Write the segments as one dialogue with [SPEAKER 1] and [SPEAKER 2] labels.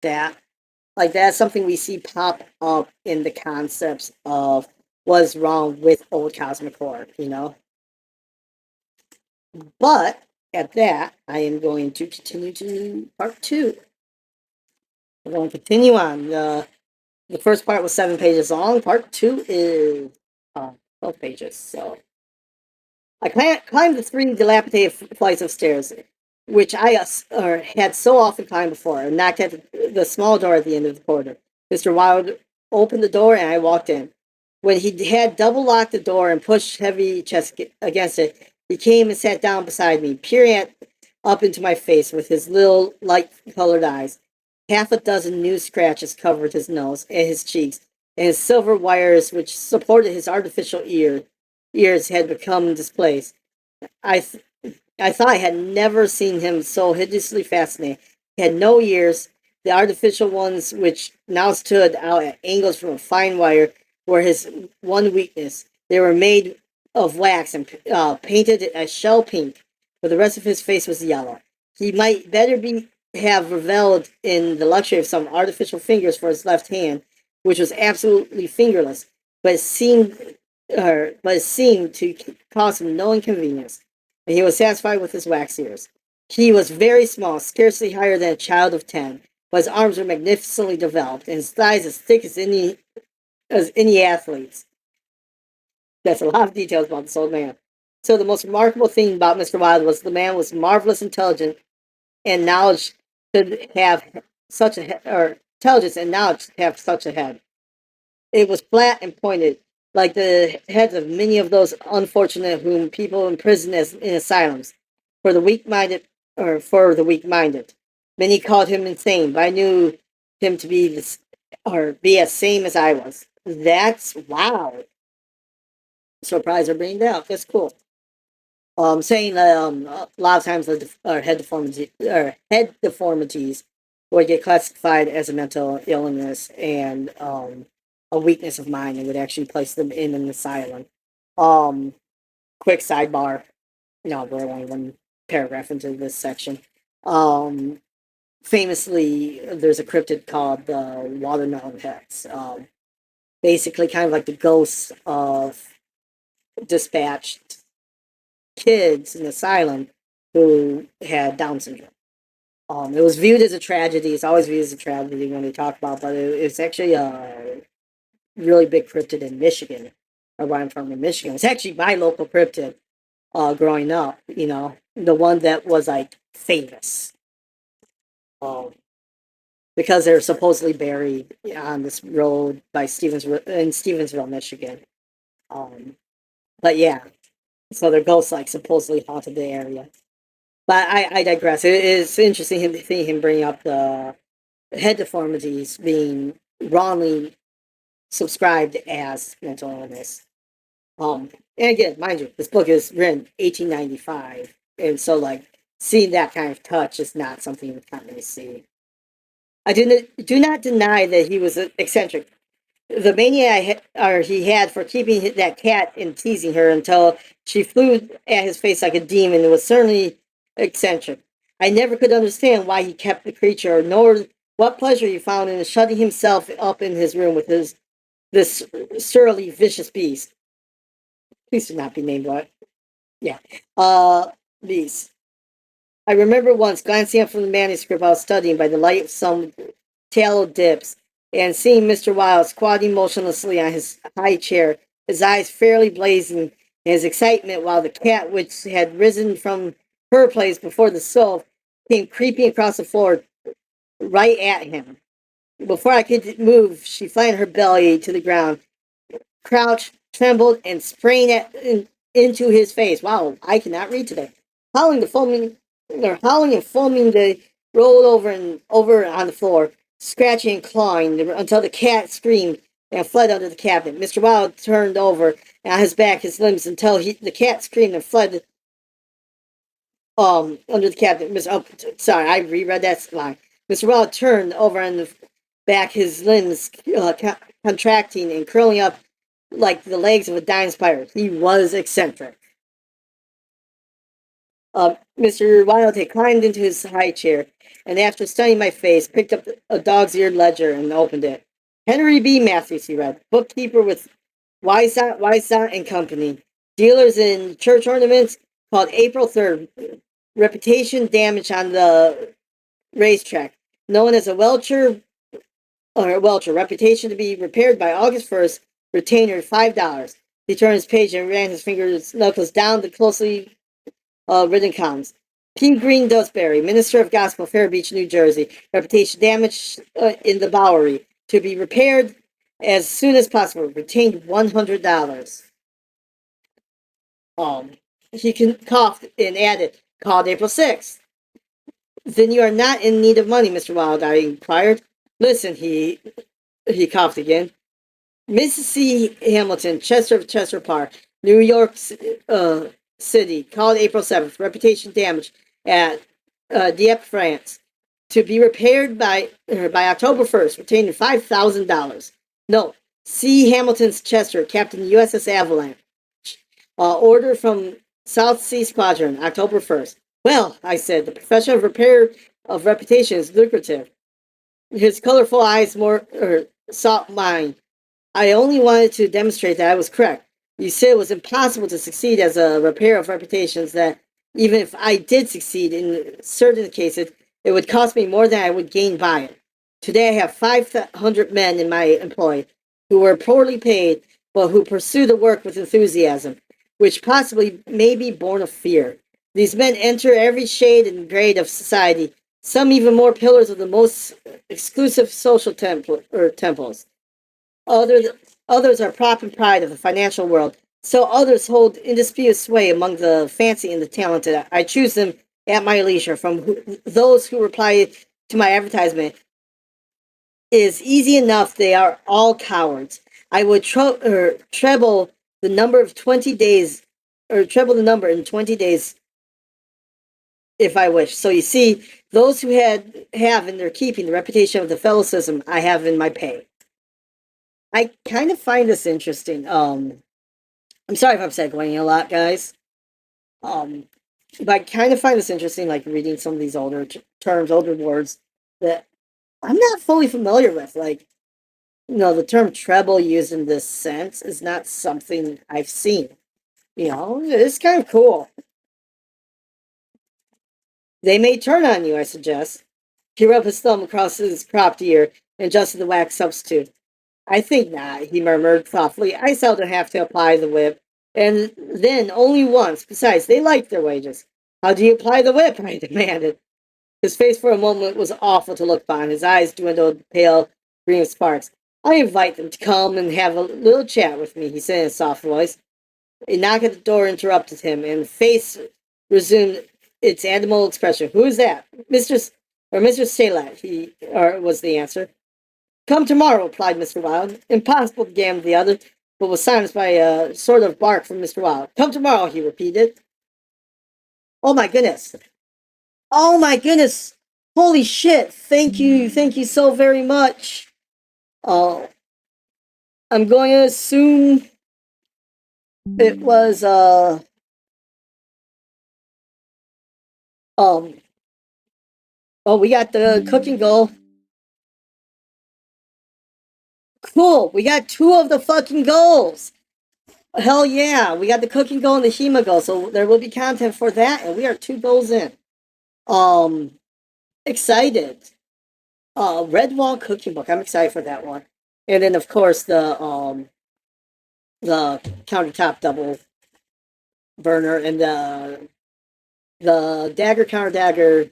[SPEAKER 1] that. Like that's something we see pop up in the concepts of what's wrong with old cosmic horror, you know. But at that, I am going to continue to part two. We're going to continue on. The first part was 7 pages long. Part two is 12 pages. So I climbed the three dilapidated flights of stairs, which I had so often climbed before, and knocked at the small door at the end of the corridor. Mr. Wilde opened the door, and I walked in. When he had double locked the door and pushed heavy chest against it, he came and sat down beside me, peering up into my face with his little light-colored eyes. Half a dozen new scratches covered his nose and his cheeks, and his silver wires, which supported his artificial ears, had become displaced. I, th- I thought I had never seen him so hideously fascinating. He had no ears. The artificial ones, which now stood out at angles from a fine wire, were his one weakness. They were made of wax and painted a shell pink, but the rest of his face was yellow. He might better have reveled in the luxury of some artificial fingers for his left hand, which was absolutely fingerless, but it seemed to cause him no inconvenience, and he was satisfied with his wax ears. He was very small, scarcely higher than a child of 10, but his arms were magnificently developed, and his thighs as thick as any athlete's. That's a lot of details about this old man. So the most remarkable thing about Mr. Wilde was the man was marvelous intelligence and knowledge should have such a or intelligence and knowledge have such a head. It was flat and pointed, like the heads of many of those unfortunate whom people imprison as in asylums for the weak minded. Many called him insane, but I knew him to be be as same as I was. That's wow. Surprise or bring down. That's cool. Saying a lot of times head deformities would get classified as a mental illness and a weakness of mind and would actually place them in an asylum. Um, Quick sidebar. No, we're only one paragraph into this section. Um, Famously, there's a cryptid called the Watermelon Hex. Basically, kind of like the ghosts of dispatched kids in the asylum who had Down syndrome. It was viewed as a tragedy. It's always viewed as a tragedy when they talk about, but it's actually a really big cryptid in Michigan, or where I'm from in Michigan. It's actually my local cryptid. Growing up, the one that was like famous, um, because they're supposedly buried on this road by Stevensville, Michigan. Um, but yeah, so their ghosts like supposedly haunted the area. But I digress. It is interesting to see him bring up the head deformities being wrongly subscribed as mental illness. And again, mind you, this book is written 1895, and so like seeing that kind of touch is not something you commonly see. I do not deny that he was eccentric. The mania he had for keeping that cat and teasing her until she flew at his face like a demon was certainly eccentric. I never could understand why he kept the creature, nor what pleasure he found in shutting himself up in his room with this surly, vicious beast. Please do not be named what? Yeah. Beast. I remember once glancing up from the manuscript I was studying by the light of some tallow dips and seeing Mr. Wilde squatting motionlessly on his high chair, his eyes fairly blazing in his excitement, while the cat, which had risen from her place before the stove, came creeping across the floor right at him. Before I could move, she flattened her belly to the ground, crouched, trembled, and sprang into his face. Wow, I cannot read today. Howling and foaming, they rolled over and over on the floor, scratching and clawing until the cat screamed and fled under the cabinet. Mr. Wilde turned over and on his back, his limbs until the cat screamed and fled under the cabinet. Sorry, I reread that line. Mr. Wilde turned over on the back, his limbs contracting and curling up like the legs of a dying spider. He was eccentric. Mr. Wildhay climbed into his high chair, and after studying my face, picked up a dog's-eared ledger and opened it. Henry B. Matthews, he read, bookkeeper with Wysot and Company, dealers in church ornaments, called April 3rd, reputation damage on the racetrack, known as a Welcher, reputation to be repaired by August 1st, retainer $5. He turned his page and ran his fingers knuckles down the closely written columns. P. Green Dustberry, Minister of Gospel, Fair Beach, New Jersey. Reputation damaged in the Bowery. To be repaired as soon as possible. Retained $100. Um, he coughed and added, called April 6th. Then you are not in need of money, Mr. Wild, I inquired. Listen, he coughed again. Mrs. C. Hamilton, Chester of Chester Park, New York City, called April 7th. Reputation damage at Dieppe, France. To be repaired by October 1st, retaining $5,000. No, C. Hamilton's Chester, Captain USS Avalanche. Order from South Sea Squadron, October 1st. Well, I said, the profession of repair of reputation is lucrative. His colorful eyes sought mine. I only wanted to demonstrate that I was correct. You said it was impossible to succeed as a repair of reputations, that even if I did succeed in certain cases, it would cost me more than I would gain by it. Today I have 500 men in my employ who are poorly paid, but who pursue the work with enthusiasm, which possibly may be born of fear. These men enter every shade and grade of society, some even more pillars of the most exclusive social temples. Others are prop and pride of the financial world. So others hold indisputed sway among the fancy and the talented. I choose them at my leisure from those who reply to my advertisement. It is easy enough. They are all cowards. I would treble the number of 20 days, or treble the number in 20 days if I wish. So you see, those who have in their keeping the reputation of the fellow citizen, I have in my pay. I kind of find this interesting. I'm sorry if I'm segueing a lot, guys. But I kind of find this interesting, like reading some of these older terms, older words that I'm not fully familiar with. Like, the term treble used in this sense is not something I've seen. It's kind of cool. They may turn on you, I suggest. He rubbed his thumb across his cropped ear and adjusted the wax substitute. I think not, he murmured thoughtfully. I seldom have to apply the whip, and then only once. Besides, they like their wages. How do you apply the whip? I demanded. His face for a moment was awful to look upon. His eyes dwindled pale green sparks. I invite them to come and have a little chat with me, he said in a soft voice. A knock at the door interrupted him, and the face resumed its animal expression. Who is that? Mr. Salat, was the answer. Come tomorrow, replied Mr. Wilde. Impossible, began the other, but was silenced by a sort of bark from Mr. Wilde. Come tomorrow, he repeated. Oh my goodness. Oh my goodness. Holy shit. Thank you so very much. I'm going to assume it was we got the cooking goal. Cool. We got 2 of the fucking goals. Hell yeah. We got the cooking goal and the HEMA goal. So there will be content for that. And we are 2 goals in. Excited. Red Wall Cooking Book. I'm excited for that one. And then of course the countertop double burner and the dagger counter dagger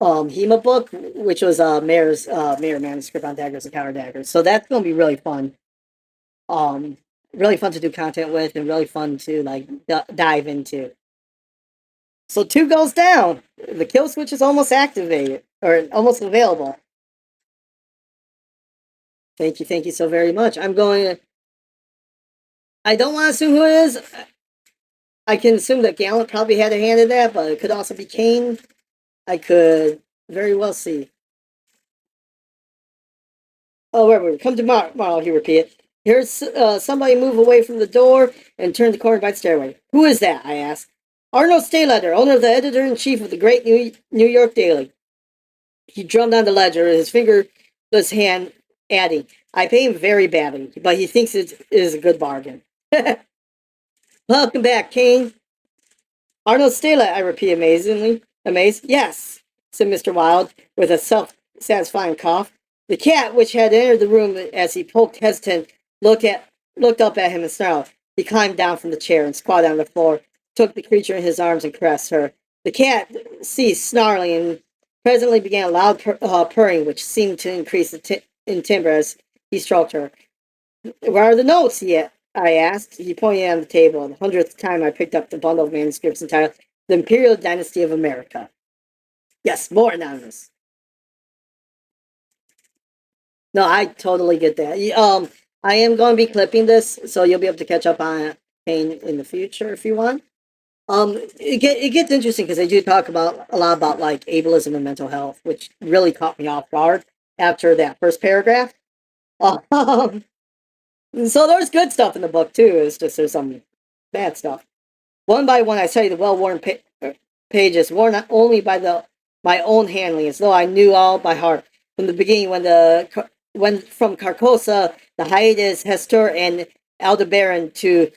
[SPEAKER 1] HEMA book, which was Mayor manuscript on daggers and counter daggers. So that's gonna be really fun. Really fun to do content with, and really fun to like dive into. So 2 goes down. The kill switch is almost activated or almost available. Thank you so very much. I don't want to assume who it is. I can assume that Gallant probably had a hand in that, but it could also be Kane. I could very well see. Oh, wait. Come tomorrow, he repeated. Here's somebody move away from the door and turn the corner by the stairway. Who is that? I asked. Arnold Stayletter, owner of the editor-in-chief of the great New York Daily. He drummed on the ledger, his fingerless hand adding, I pay him very badly, but he thinks it is a good bargain. Welcome back, Kane. Arnold Stayletter, I repeat amazingly. Amazed? Yes, said Mr. Wilde, with a self-satisfying cough. The cat, which had entered the room as he poked hesitant, looked up at him and snarled. He climbed down from the chair and squatted on the floor, took the creature in his arms and caressed her. The cat ceased snarling and presently began a loud purring, which seemed to increase in timbre as he stroked her. Where are the notes? I asked. He pointed on the table. The 100th time I picked up the bundle of manuscripts entitled The Imperial Dynasty of America. Yes, more anonymous. No, I totally get that. I am going to be clipping this, so you'll be able to catch up on pain in the future if you want. It gets interesting because they do talk about a lot about like ableism and mental health, which really caught me off guard after that first paragraph. Um, so there's good stuff in the book too. It's just there's some bad stuff. One by one, I studied the well-worn pages, worn not only by my own handling, as though I knew all by heart from the beginning. When from Carcosa, the hiatus, Hestor, and Aldebaran to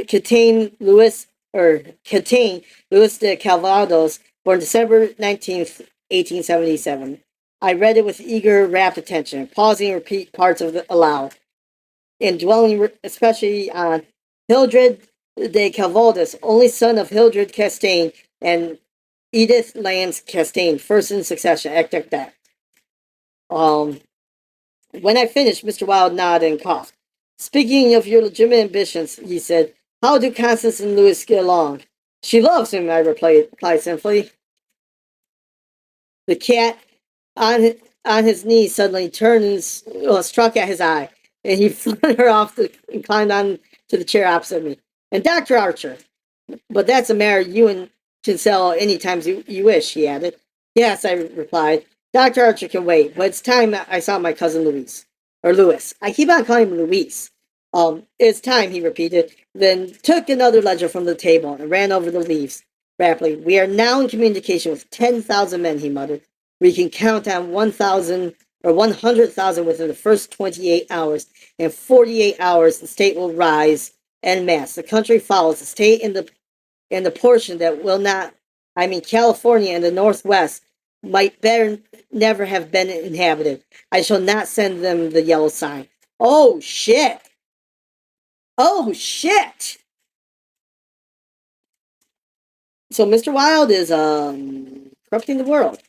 [SPEAKER 1] Catane Louis de Calvados, born December 19th, 1877. I read it with eager, rapt attention, pausing and repeat parts of it aloud, and dwelling especially on Hildred de Calvados, only son of Hildred Castaigne and Edith Lance Castaigne, first in succession. Act. Um, when I finished, Mr. Wilde nodded and coughed. Speaking of your legitimate ambitions, he said, how do Constance and Louis get along? She loves him, I replied simply. The cat on his knees suddenly turned and struck at his eye, and he flung her off and climbed on to the chair opposite me. And Dr. Archer, but that's a matter you can sell any time you wish, he added. Yes, I replied. Dr. Archer can wait, but it's time I saw my cousin Louise. Or Louis. I keep on calling him Louise. It's time, he repeated, then took another ledger from the table and ran over the leaves rapidly. We are now in communication with 10,000 men, he muttered. We can count on 1,000 or 100,000 within the first 28 hours. In 48 hours, the state will rise en masse. The country follows. The state in the portion that will not, I mean California and the Northwest, might better never have been inhabited. I shall not send them the yellow sign. Oh, shit. Oh, shit. So Mr. Wilde is corrupting the world,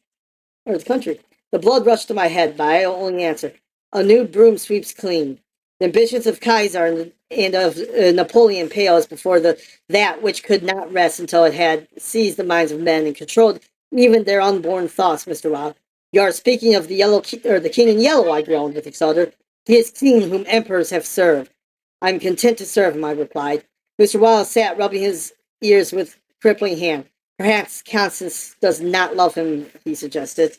[SPEAKER 1] or the country. The blood rushed to my head, but I only answered, a new broom sweeps clean. The ambitions of Kaiser and of Napoleon pale as before that which could not rest until it had seized the minds of men and controlled even their unborn thoughts, Mr. Wilde. You are speaking of the the king in yellow, I groaned with exulter. He is king whom emperors have served. I am content to serve him, I replied. Mr. Wilde sat rubbing his ears with crippling hand. Perhaps Constance does not love him, he suggested.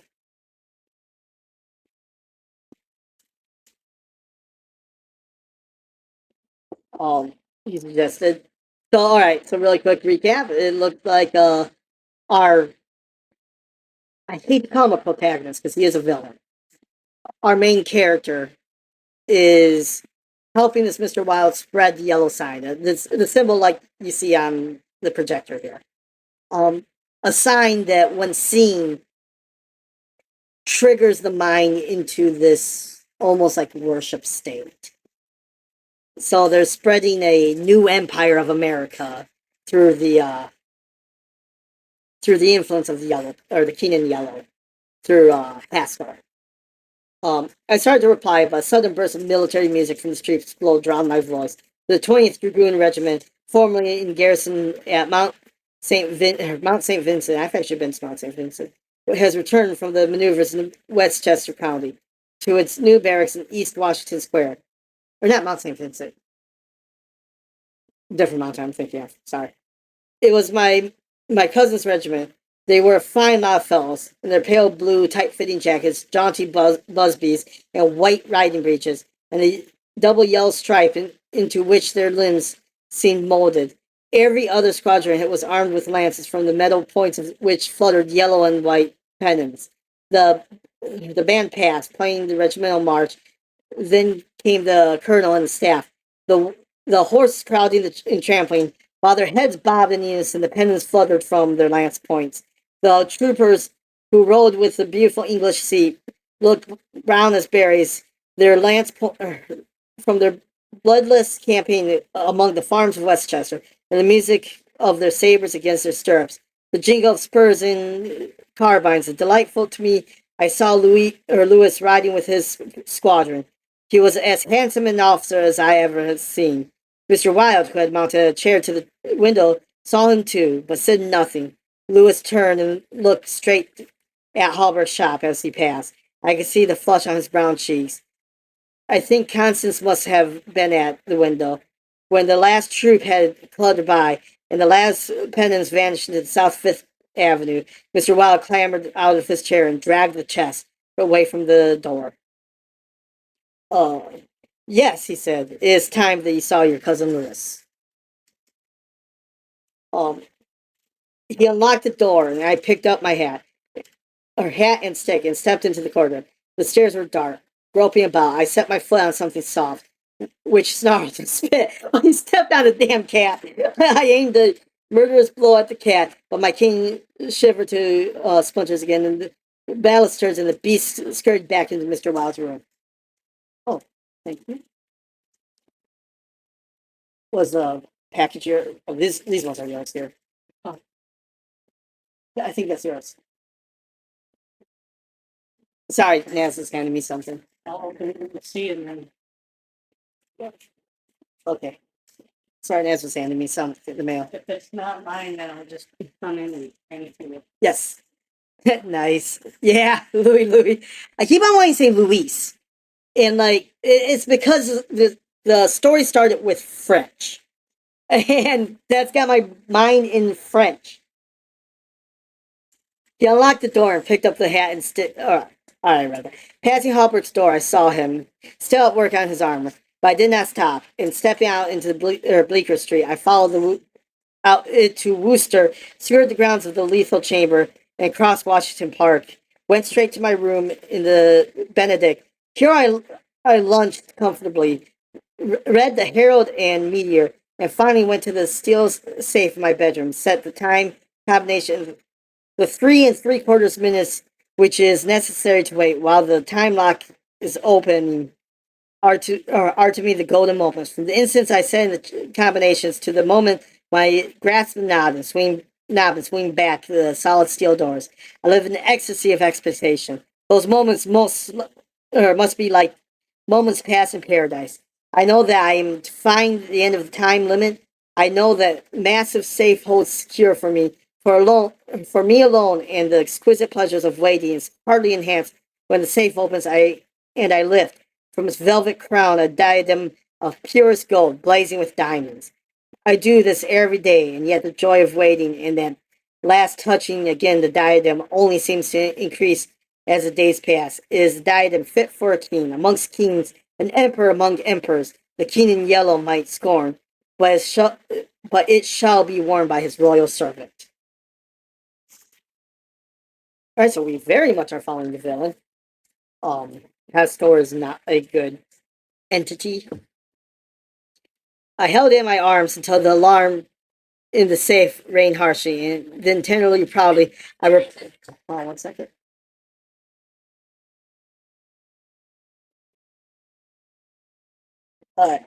[SPEAKER 1] Um, he suggested. So, all right. So, really quick recap. It looked like our I hate to call him a protagonist because he is a villain. Our main character is helping this Mr. Wilde spread the yellow sign. The symbol like you see on the projector here. Um, a sign that, when seen, triggers the mind into this almost like worship state. So they're spreading a new empire of America through the influence of the yellow or the king in yellow through Haskell. I started to reply, but a sudden burst of military music from the streets below drowned my voice. The 20th Dragoon Regiment, formerly in garrison at Mount St. Vincent, I've actually been to Mount St. Vincent, has returned from the maneuvers in Westchester County to its new barracks in East Washington Square. Or not Mount St. Vincent. Different mountain I'm thinking of. Sorry. It was my cousin's regiment. They were a fine lot of fellows, in their pale blue, tight-fitting jackets, jaunty busbies, and white riding breeches, and the double yellow stripe into which their limbs seemed molded. Every other squadron was armed with lances, from the metal points of which fluttered yellow and white pennons. The the band passed, playing the regimental march. Then came the colonel and the staff. The the horses crowding and trampling, while their heads bobbed in unison, the pennons fluttered from their lance points. The troopers who rode with the beautiful English seat looked brown as berries. Their from their bloodless campaign among the farms of Westchester, and the music of their sabers against their stirrups, the jingle of spurs and carbines, delightful to me. I saw Louis riding with his squadron. He was as handsome an officer as I ever had seen. Mr. Wilde, who had mounted a chair to the window, saw him too, but said nothing. Louis turned and looked straight at Halbert's shop as he passed. I could see the flush on his brown cheeks. I think Constance must have been at the window. When the last troop had cluttered by and the last pennons vanished into South Fifth Avenue, Mr. Wilde clambered out of his chair and dragged the chest away from the door. Uh, yes, he said, it is time that you saw your cousin Louis. Um, he unlocked the door and I picked up my hat and stick, and stepped into the corridor. The stairs were dark. Groping about, I set my foot on something soft, which snarled and spit. I stepped on a damn cat. I aimed a murderous blow at the cat, but my cane shivered to splinters again, and the balusters and the beast scurried back into Mr. Wilde's room. Oh, thank you. Was a package here? Oh, these ones are yours here. Oh, I think that's yours. Sorry, Naz is handing me something. I'll open it and see it, and then. Okay. Sorry, Naz was handing me some in the mail. If it's not mine, then I'll just come in and hand it to you. Yes. Nice. Yeah, Louis. I keep on wanting to say Luis. And like it's because the story started with French. And that's got my mind in French. He unlocked the door and picked up the hat and all right, rather. Passing Halbert's door, I saw him still at work on his armor, but I did not stop. And stepping out into the Bleecker Street, I followed out to Worcester, skirted the grounds of the lethal chamber, and crossed Washington Park. Went straight to my room in the Benedict. Here I lunched comfortably, read the Herald and Meteor, and finally went to the steel safe in my bedroom, set the time combination the 3 3/4 minutes, which is necessary to wait while the time lock is open, are to me the golden moments. From the instant I set in the combinations to the moment when I grasp the knob and swing back the solid steel doors, I live in the ecstasy of expectation. Those moments must be like moments passed in paradise. I know that I am to find the end of the time limit. I know that massive safe holds secure for me alone, and the exquisite pleasures of waiting is partly enhanced when the safe opens. I lift from its velvet crown a diadem of purest gold, blazing with diamonds. I do this every day, and yet the joy of waiting and that last touching again the diadem only seems to increase as the days pass. It is a diadem fit for a king amongst kings, an emperor among emperors. The king in yellow might scorn, but it shall be worn by his royal servant. All right, so we very much are following the villain. Pastor is not a good entity. I held in my arms until the alarm in the safe rained harshly, and then tenderly, proudly, hold on 1 second. All right.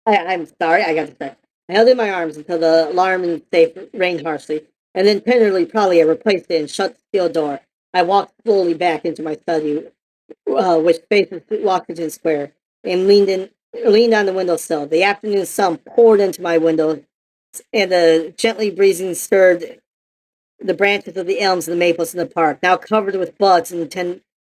[SPEAKER 1] I'm sorry, I got distracted. I held in my arms until the alarm in the safe rained harshly, and then tenderly, proudly, I replaced it and shut the steel door. I walked slowly back into my study, which faces Washington Square, and leaned on the windowsill. The afternoon sun poured into my window, and the gently breezing stirred the branches of the elms and the maples in the park, now covered with buds and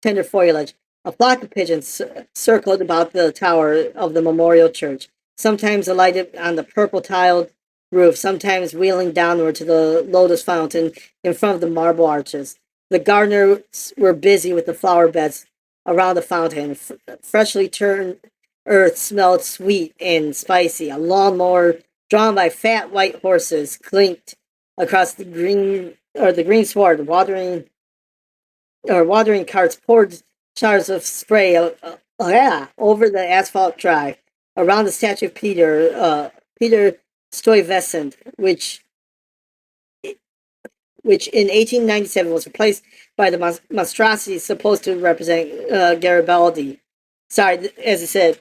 [SPEAKER 1] tender foliage. A flock of pigeons circled about the tower of the memorial church, sometimes alighted on the purple tiled roof, sometimes wheeling downward to the lotus fountain in front of the marble arches. The gardeners were busy with the flower beds around the fountain. Freshly turned earth smelled sweet and spicy. A lawnmower drawn by fat white horses, clinked across the green sward. Watering carts poured showers of spray over the asphalt drive around the statue of Peter Stuyvesant, which in 1897 was replaced by the monstrosity supposed to represent Garibaldi. Sorry, as I said,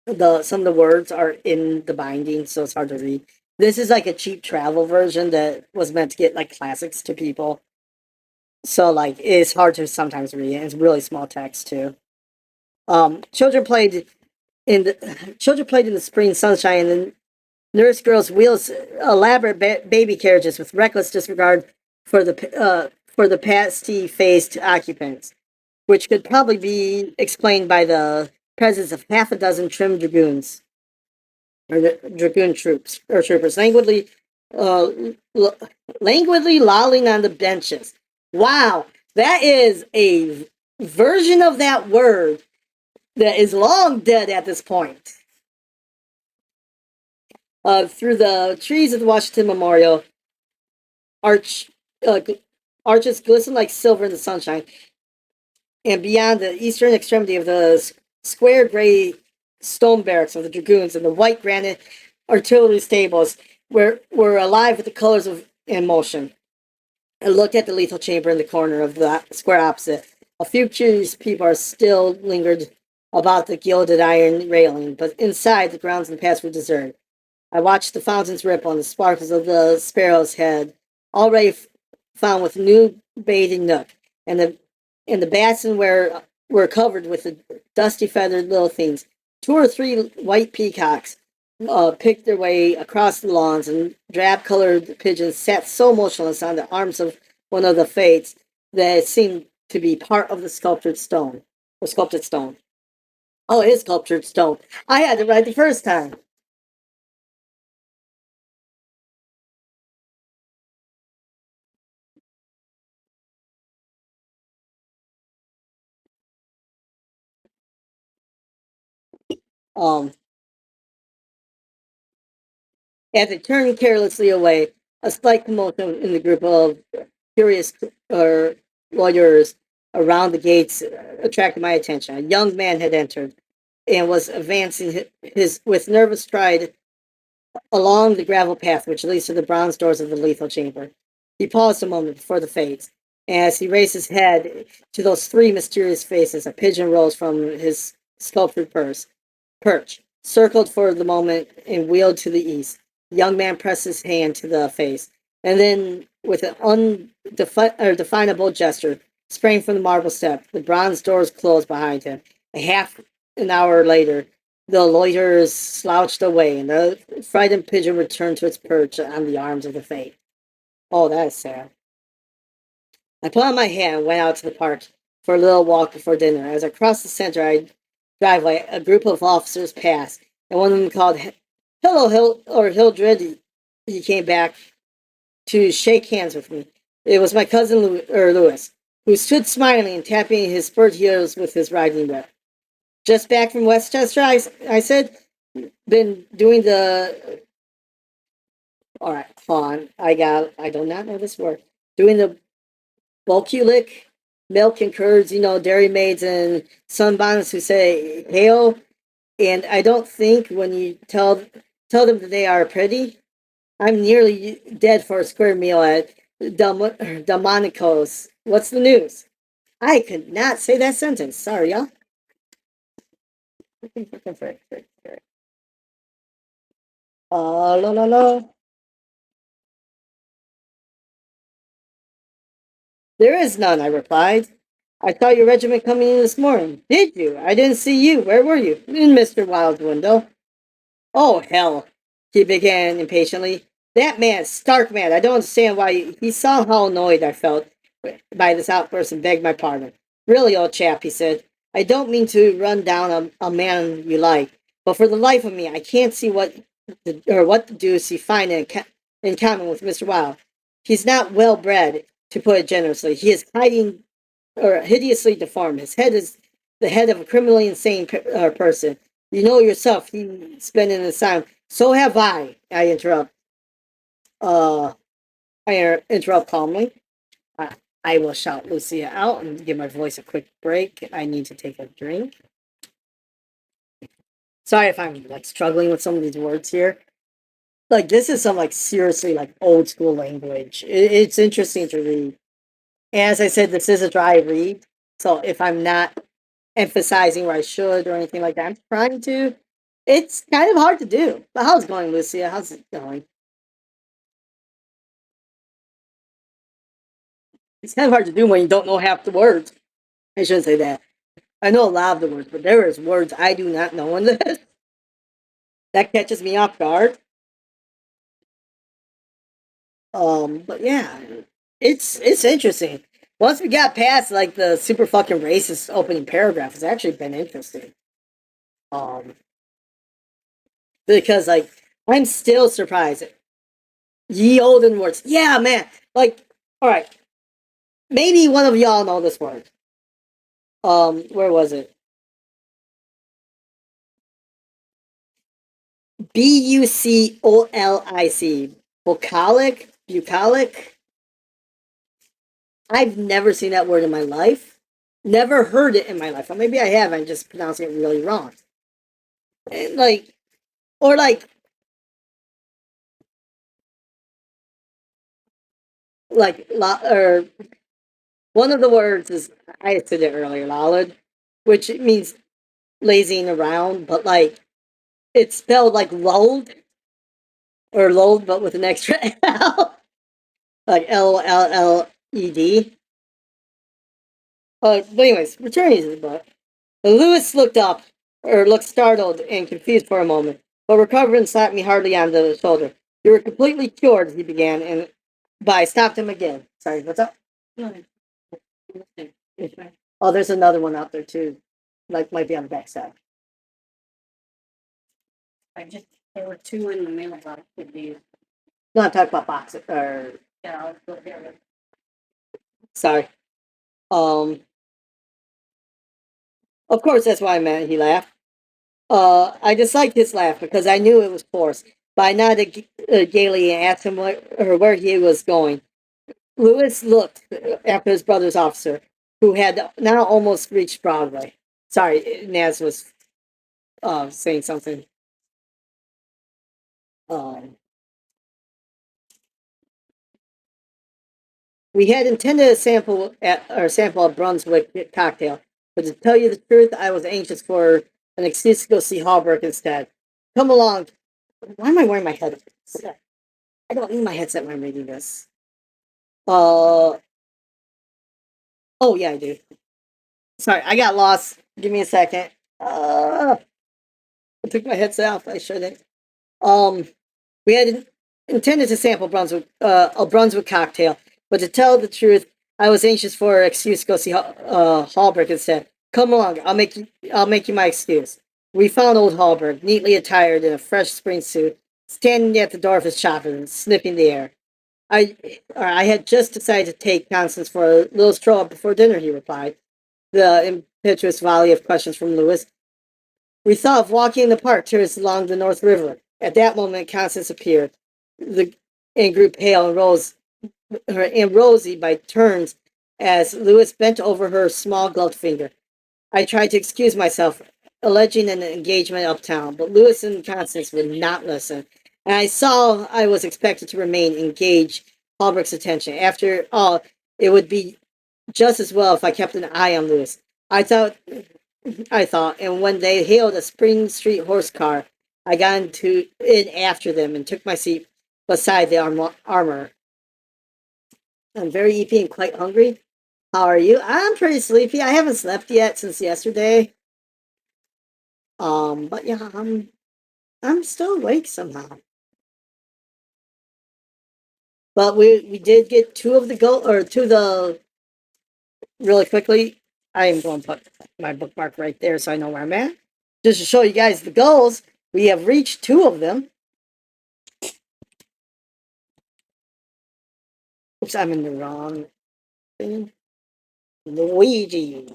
[SPEAKER 1] the some of the words are in the binding, so it's hard to read. This is like a cheap travel version that was meant to get like classics to people. So like it's hard to sometimes read. And it's really small text too. Children played in the spring sunshine, and the nurse girls wheels elaborate baby carriages with reckless disregard for the pasty faced occupants, which could probably be explained by the presence of half a dozen trim dragoons or the dragoon troops or troopers uh, languidly lolling on the benches. Wow, that is a version of that word that is long dead at this point. Through the trees of the Washington Memorial, arch uh, arches glisten like silver in the sunshine, and beyond the eastern extremity of the square gray stone barracks of the dragoons and the white granite artillery stables were alive with the colors of and motion. I looked at the lethal chamber in the corner of the square opposite. A few curious people are still lingered about the gilded iron railing, but inside the grounds and the paths were deserted. I watched the fountains ripple and the sparkles of the sparrow's head, already found with new bathing nook, and the basin were covered with the dusty feathered little things. Two or three white peacocks picked their way across the lawns, and drab-colored pigeons sat so motionless on the arms of one of the fates that it seemed to be part of the sculptured stone. Or sculpted stone. Oh, it is sculptured stone. I had it right the first time. Um, as it turned carelessly away, a slight commotion in the group of curious or lawyers around the gates attracted my attention. A young man had entered and was advancing his with nervous stride along the gravel path which leads to the bronze doors of the lethal chamber. He paused a moment before the fates. As he raised his head to those three mysterious faces, a pigeon rose from his sculptured perch, circled for the moment, and wheeled to the east. The young man pressed his hand to the face, and then, with an undefinable gesture, sprang from the marble step. The bronze doors closed behind him. A half an hour later, the loiterers slouched away, and the frightened pigeon returned to its perch on the arms of the fate. Oh, that is sad. I put on my hat and went out to the park for a little walk before dinner. As I crossed the center driveway, a group of officers passed, and one of them called, "Hello, Hildred." He came back to shake hands with me. It was my cousin Louis, who stood smiling and tapping his spurred heels with his riding whip. "Just back from Westchester," I said. "Been doing the..." All right, hold on. I do not know this word. Doing the bulkulic milk and curds, dairy maids and sunbonnets who say hail. And I don't think when you tell them that they are pretty, I'm nearly dead for a square meal at Delmonico's. What's the news?" I could not say that sentence. Sorry, y'all. La la la. "There is none," I replied. "I saw your regiment coming in this morning." "Did you? I didn't see you. Where were you?" "In Mr. Wild's window." "Oh, hell," he began impatiently. "That man's stark mad. I don't understand why he saw how annoyed I felt by this outburst and begged my pardon. Really, old chap," he said, "I don't mean to run down a man you like, but for the life of me, I can't see what the deuce you find in common with Mr. Wild. He's not well bred, to put it generously. He is hiding or hideously deformed. His head is the head of a criminally insane person. You know yourself, he's been in an asylum. So have I. Uh, I interrupt calmly. I, I will shout Lucia out and give my voice a quick break. I need to take a drink. Sorry if I'm like struggling with some of these words here. Like this is some like seriously like old school language. It's interesting to read. As I said, this is a dry read. So if I'm not emphasizing where I should or anything like that, I'm trying to. It's kind of hard to do. But how's it going, Lucia? How's it going? It's kind of hard to do when you don't know half the words. I shouldn't say that. I know a lot of the words, but there is words I do not know in this. That catches me off guard. But yeah, it's interesting. Once we got past like the super fucking racist opening paragraph, it's actually been interesting. Um, because like I'm still surprised. Ye olden words, yeah, man. Like, all right, maybe one of y'all know this word. Where was it? Bucolic. Bucolic. I've never seen that word in my life. Never heard it in my life. Or maybe I have. I'm just pronouncing it really wrong. And like, or or one of the words is I said it earlier, lollard, which it means lazing around, but like it's spelled like lulled or lulled, but with an extra L, like Llled. But anyways, returning to the book. Lewis looked up, or looked startled and confused for a moment, but recovered and slapped me hardly on the shoulder. You were completely cured, he began, and but I stopped him again. Sorry, what's up? Oh, there's another one out there too. Like might be on the back side. I just there were two in the mailbox with these. No, I'm talking about boxes or yeah, sorry. Um of course that's why I meant he laughed. I disliked his laugh because I knew it was forced. But I nodded gaily and asked him where he was going. Lewis looked after his brother's officer, who had now almost reached Broadway. Sorry, Naz was saying something. Um, we had intended a sample of Brunswick cocktail, but to tell you the truth, I was anxious for an excuse to go see Hallbrook instead. Come along. Why am I wearing my headset? I don't need my headset when I'm reading this. Uh, oh yeah, I do. Sorry, I got lost. Give me a second. I took my headset off. I shouldn't. Um, we had intended to sample a Brunswick cocktail, but to tell the truth, I was anxious for an excuse to go see Hallberg instead. Come along, I'll make you my excuse. We found old Hallberg, neatly attired in a fresh spring suit, standing at the door of his shop and sniffing the air. I I had just decided to take Constance for a little stroll up before dinner, he replied. The impetuous volley of questions from Lewis. We thought of walking in the park towards along the North River. At that moment, Constance appeared, the and grew pale and rosy by turns as Lewis bent over her small gloved finger. I tried to excuse myself, alleging an engagement uptown, but Lewis and Constance would not listen, and I saw I was expected to remain engaged. Holbrook's attention. After all, it would be just as well if I kept an eye on Lewis. I thought and when they hailed a Spring Street horse car, I got into it after them and took my seat beside the armor. I'm very eepy and quite hungry. How are you? I'm pretty sleepy. I haven't slept yet since yesterday. But yeah, I'm still awake somehow. But we did get two of the really quickly. I am going to put my bookmark right there so I know where I'm at. Just to show you guys the goals, we have reached two of them. Oops, I'm in the wrong thing. Luigi.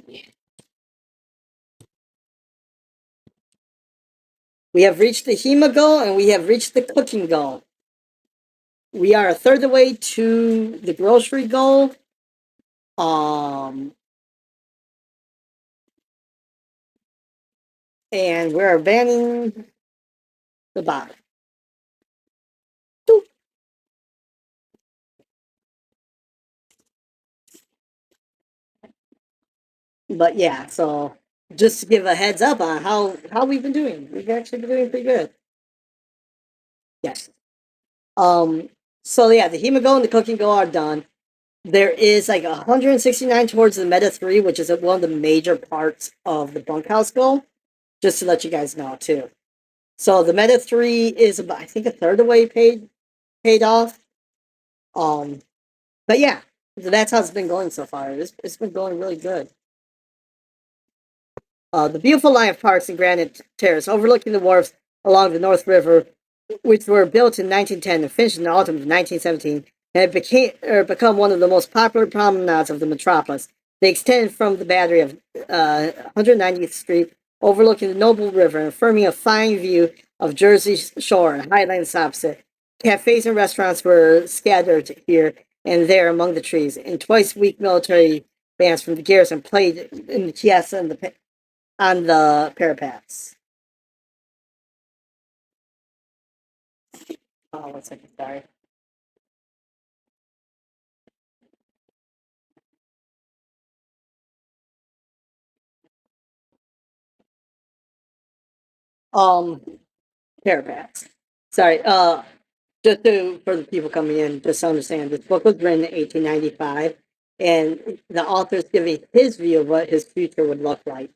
[SPEAKER 1] We have reached the HEMA goal and we have reached the cooking goal. We are a third of the way to the grocery goal. Um, and we're abandoning the bottom. But yeah, so just to give a heads up on how we've been doing, we've actually been doing pretty good. Yes. Um. So yeah, the HEMA goal and the cooking goal are done. There is like 169 towards the Meta 3, which is one of the major parts of the bunkhouse goal. Just to let you guys know too. So the Meta 3 is about, I think, a third of the way paid off. Um, but yeah, so that's how it's been going so far. It's been going really good. The beautiful line of parks in Granite Terrace overlooking the wharves along the North River, which were built in 1910 and finished in the autumn of 1917, have become one of the most popular promenades of the metropolis. They extend from the Battery of 190th Street, overlooking the Noble River and affirming a fine view of Jersey Shore and Highlands opposite. Cafes and restaurants were scattered here and there among the trees, and twice-a-week military bands from the garrison played in the kiosks and on the parapets. Oh, 1 second, sorry. Um, parapets. Sorry. Just for the people coming in, just to understand, this book was written in 1895, and the author's giving his view of what his future would look like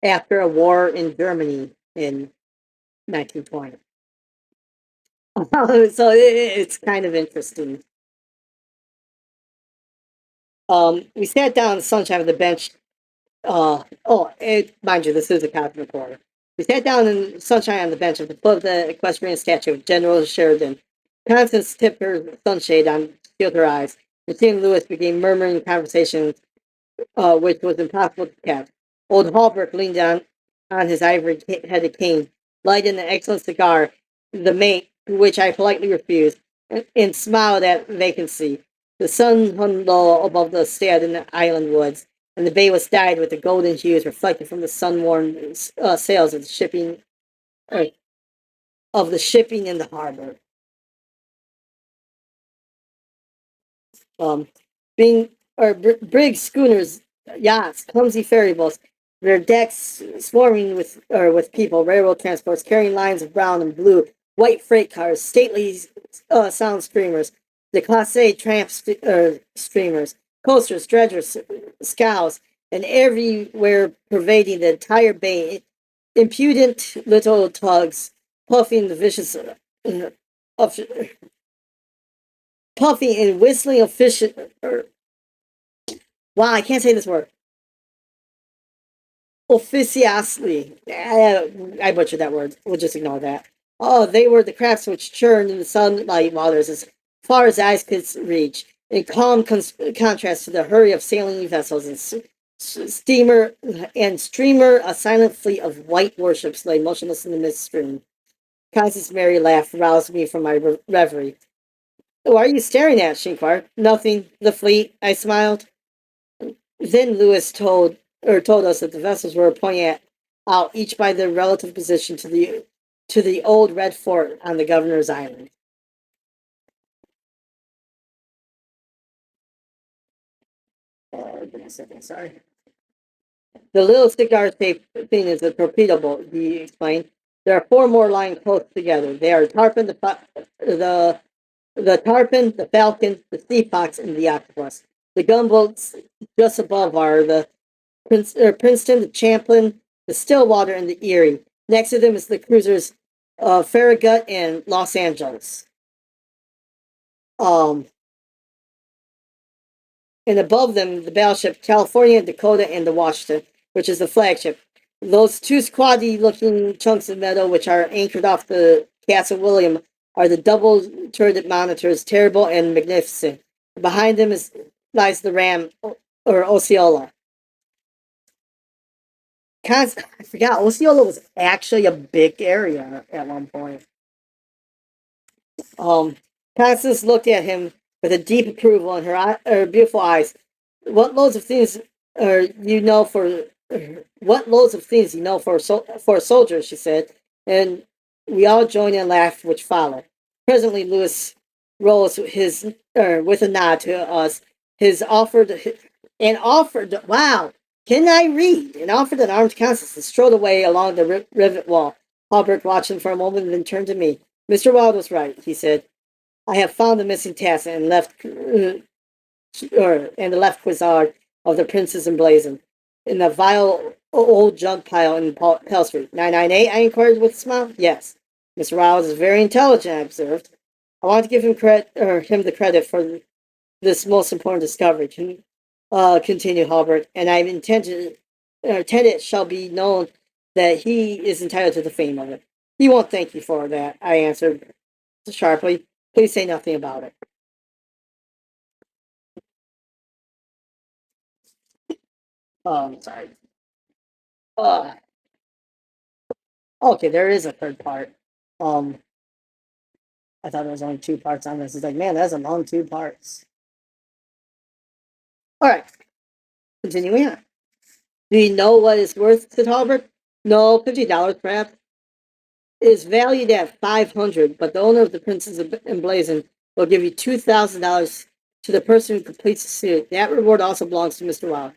[SPEAKER 1] after a war in Germany in 1920. So it's kind of interesting. We sat down in the sunshine of the bench. Mind you, this is a copy recorder. We sat down in the sunshine on the bench at the foot of the equestrian statue of General Sheridan. Constance tipped her sunshade on, shield her eyes, and she and Lewis began murmuring conversations which was impossible to catch. Old Hallbrook leaned on his ivory-headed cane, lighted an excellent cigar, the mate, which I politely refused, and smiled at vacancy. The sun hung low above the stagnant island woods, and the bay was dyed with the golden hues reflected from the sun-worn sails uh, of the shipping in the harbor. um, being or brigs, schooners, yachts, clumsy ferry boats, their decks swarming with people, railroad transports carrying lines of brown and blue, white freight cars, stately sound streamers, the Class A streamers, coasters, dredgers, scows, and everywhere pervading the entire bay, impudent little tugs, puffing the vicious of puffing and whistling wow, I can't say this word. Officiously. I butchered that word. We'll just ignore that. Oh, they were the crafts which churned in the sunlight waters as far as eyes could reach, in calm contrast to the hurry of sailing vessels and steamer and streamer. A silent fleet of white warships lay motionless in the midstream. Constance merry laugh roused me from my reverie. What are you staring at? She inquired. Nothing. The fleet. I smiled. Then Lewis told us that the vessels were pointing out each by their relative position to the old red fort on the governor's island. Give me a second, sorry. The little cigar-shaped thing is a torpedo boat, he explained. There are four more lying close together. They are Tarpon, the Tarpon, the Falcon, the Sea Fox, and the Octopus. The gunboats just above are the Princeton, the Champlain, the Stillwater, and the Erie. Next to them is the cruisers Farragut and Los Angeles. Um, and above them, the battleship California, Dakota, and the Washington, which is the flagship. Those two squatty-looking chunks of metal, which are anchored off the Castle William, are the double-turreted monitors, terrible and magnificent. Behind them lies the ram, or Osceola. I forgot, Osceola was actually a big area at one point. Um, Constance looked at him with a deep approval in her beautiful eyes. What loads of things you know for what loads of things you know for a soldier, she said, and we all joined in a laugh which followed. Presently, Lewis rose with a nod to us. His offered and offered. Wow, can I read? And offered an arm to Constance and strode away along the rivet wall. Halbert watched him for a moment and then turned to me. Mr. Wilde was right, he said. I have found the missing task and the left cuissard of the Prince's emblazoned in the vile old junk pile in Pell Street. 998, I inquired with a smile. Yes. Mr. Riles is very intelligent, I observed. I want to give him the credit for this most important discovery, continued Halbert, and I intend it shall be known that he is entitled to the fame of it. He won't thank you for that, I answered sharply. Please say nothing about it. Sorry. Uh, okay, there is a third part. Um, I thought there was only two parts on this. It's like, man, that's a long two parts. All right, continuing on. Do you know what it's worth, said Halbert? No, $50, perhaps. Is valued at 500, but the owner of the Princess Emblazoned will give you $2,000 to the person who completes the suit. That reward also belongs to Mr. Wilde.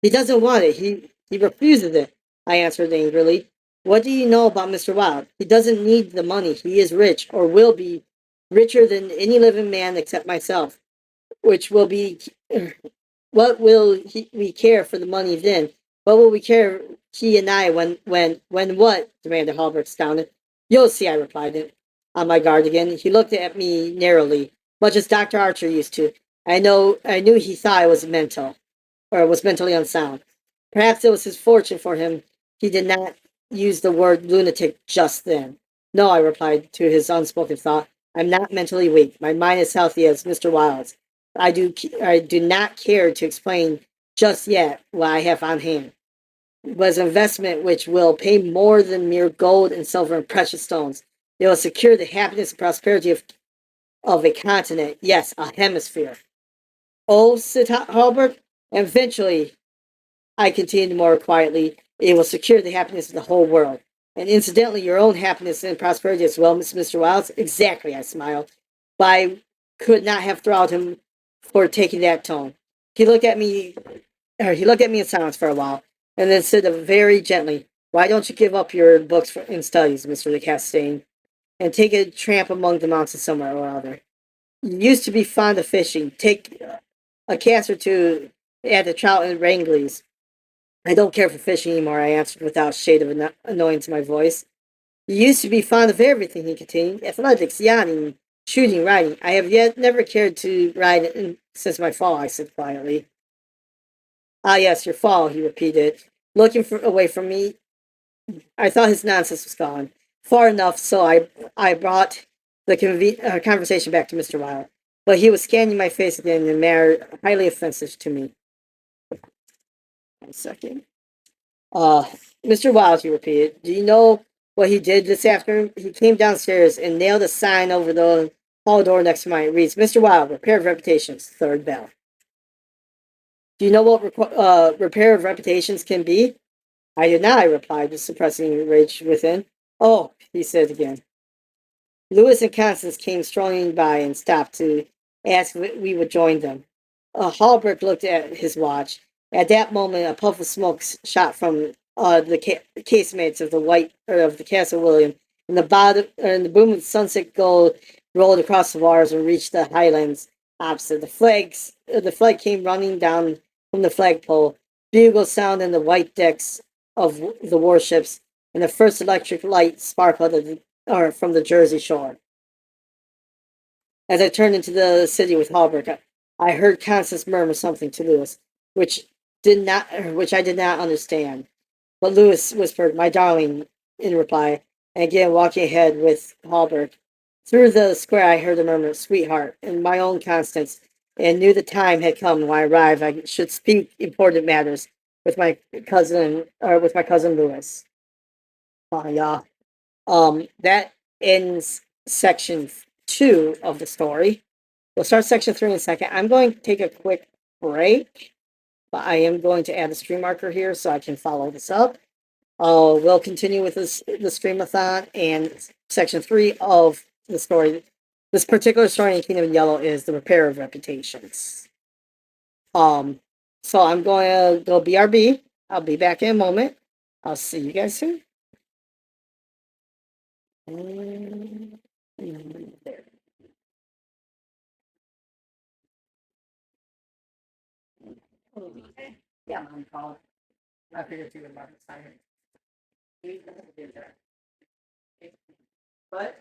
[SPEAKER 1] He doesn't want it. He refuses it, I answered angrily. What do you know about Mr. Wilde? He doesn't need the money. He is rich, or will be richer than any living man except myself, which will be what will we care for the money then? What will we care, he and I, when what? Demanded Halbert, astounded. You'll see, I replied, on my guard again. He looked at me narrowly, much as Dr. Archer used to. I knew he thought I was mental, or was mentally unsound. Perhaps it was his fortune for him. He did not use the word lunatic just then. No, I replied to his unspoken thought. I'm not mentally weak. My mind is healthy as Mr. Wilde's. I do not care to explain just yet what I have on hand. It was an investment which will pay more than mere gold and silver and precious stones. It will secure the happiness and prosperity of a continent, yes, a hemisphere. Oh, said Halbert, and eventually, I continued more quietly, it will secure the happiness of the whole world. And incidentally, your own happiness and prosperity as well, Mr. Wilds. Exactly, I smiled. But I could not have throttled him for taking that tone. He looked at me he looked at me in silence for a while, and then said very gently, why don't you give up your books and studies, Mr. de Castaigne, and take a tramp among the mountains somewhere or other? You used to be fond of fishing. Take a cast or two at the trout and wranglers. I don't care for fishing anymore, I answered without a shade of annoyance in my voice. You used to be fond of everything, he continued. Athletics, yachting, shooting, riding. I have yet never cared to ride since my fall, I said quietly. Ah, yes, your fall, he repeated, looking away from me. I thought his nonsense was gone. Far enough, so I brought the conversation back to Mr. Wilde. But he was scanning my face again in a manner highly offensive to me. 1 second. Uh, Mr. Wilde, he repeated, do you know what he did this afternoon? He came downstairs and nailed a sign over the hall door next to mine. It reads, Mr. Wilde, repair of reputations, third bell. Do you know what repair of reputations can be? I did not, I replied, suppressing rage within. Oh, he said again. Lewis and Constance came strolling by and stopped to ask if we would join them. Hallbrook looked at his watch. At that moment, a puff of smoke shot from the casemates of the Castle William, and the boom of sunset gold rolled across the waters and reached the highlands opposite. The flag came running down from the flagpole. Bugles sounded in the white decks of the warships, and the first electric light sparkled from the Jersey shore. As I turned into the city with Hallbrook, I heard Constance murmur something to Lewis, which I did not understand. But Lewis whispered, "My darling," in reply, and again walking ahead with Hallbrook. Through the square, I heard the murmur, "Sweetheart," and my own Constance, and knew the time had come when I arrived. I should speak important matters. with my cousin Lewis. Yeah. That ends section 2 of the story. We'll start section 3 in a second. I'm going to take a quick break, but I am going to add a stream marker here so I can follow this up. We'll continue with the streamathon, and section 3 of the story. This particular story in Kingdom of Yellow is the repair of reputations. Um, so I'm going to go BRB. I'll be back in a moment. I'll see you guys soon. There. Yeah, I'm calling. I figured you would love this time. But